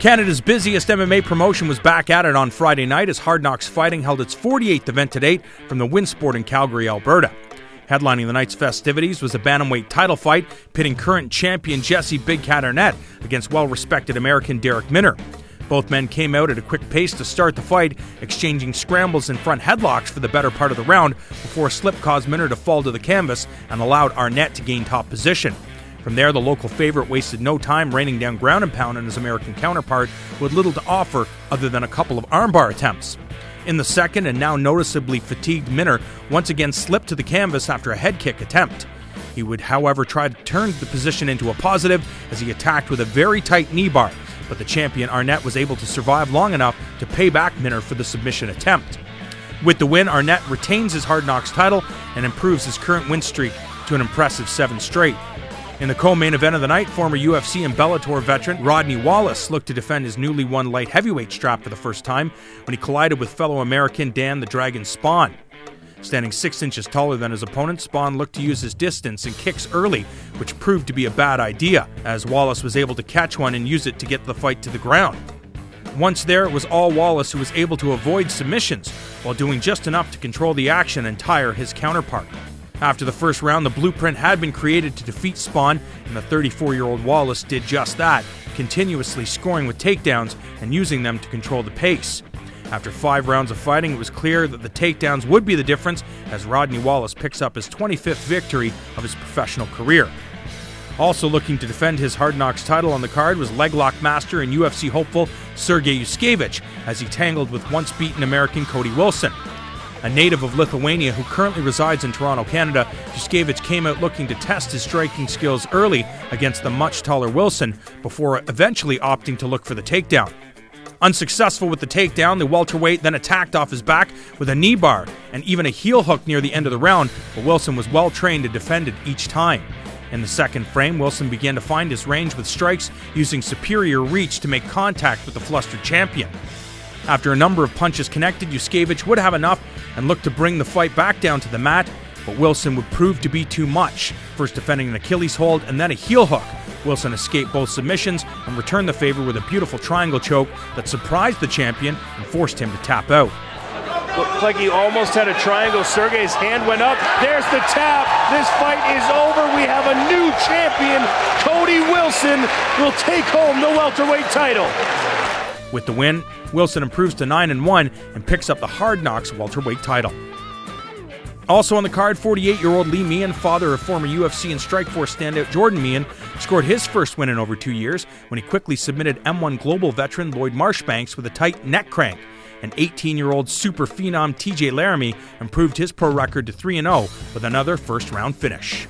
Canada's busiest MMA promotion was back at it on Friday night as Hard Knocks Fighting held its 48th event to date from the Winsport in Calgary, Alberta. Headlining the night's festivities was a bantamweight title fight pitting current champion Jesse Big Cat Arnett against well-respected American Derek Minner. Both men came out at a quick pace to start the fight, exchanging scrambles and front headlocks for the better part of the round before a slip caused Minner to fall to the canvas and allowed Arnett to gain top position. From there, the local favorite wasted no time raining down ground and pound on his American counterpart, who had little to offer other than a couple of armbar attempts. In the second, and now noticeably fatigued Minner once again slipped to the canvas after a head kick attempt. He would, however, try to turn the position into a positive as he attacked with a very tight knee bar, but the champion Arnett was able to survive long enough to pay back Minner for the submission attempt. With the win, Arnett retains his Hard Knocks title and improves his current win streak to an impressive 7 straight. In the co-main event of the night, former UFC and Bellator veteran Rodney Wallace looked to defend his newly won light heavyweight strap for the first time when he collided with fellow American Dan the Dragon Spawn. Standing 6 inches taller than his opponent, Spawn looked to use his distance and kicks early, which proved to be a bad idea, as Wallace was able to catch one and use it to get the fight to the ground. Once there, it was all Wallace who was able to avoid submissions, while doing just enough to control the action and tire his counterpart. After the first round, the blueprint had been created to defeat Spawn, and the 34-year-old Wallace did just that, continuously scoring with takedowns and using them to control the pace. After 5 rounds of fighting, it was clear that the takedowns would be the difference as Rodney Wallace picks up his 25th victory of his professional career. Also looking to defend his Hard Knocks title on the card was leglock master and UFC hopeful Sergey Yuskevich as he tangled with once-beaten American Cody Wilson. A native of Lithuania who currently resides in Toronto, Canada, Yuskevich came out looking to test his striking skills early against the much taller Wilson before eventually opting to look for the takedown. Unsuccessful with the takedown, the welterweight then attacked off his back with a knee bar and even a heel hook near the end of the round, but Wilson was well trained and defended each time. In the second frame, Wilson began to find his range with strikes using superior reach to make contact with the flustered champion. After a number of punches connected, Yuskevich would have enough and looked to bring the fight back down to the mat, but Wilson would prove to be too much, first defending an Achilles hold and then a heel hook. Wilson escaped both submissions and returned the favor with a beautiful triangle choke that surprised the champion and forced him to tap out. Looked like he almost had a triangle. Sergey's hand went up. There's the tap. This fight is over. We have a new champion. Cody Wilson will take home the welterweight title. With the win, Wilson improves to 9-1 and picks up the Hard Knocks welterweight title. Also on the card, 48-year-old Lee Mian, father of former UFC and Strikeforce standout Jordan Mian, scored his first win in over 2 years when he quickly submitted M1 Global veteran Lloyd Marshbanks with a tight neck crank. And 18-year-old super phenom TJ Laramie improved his pro record to 3-0 with another first-round finish.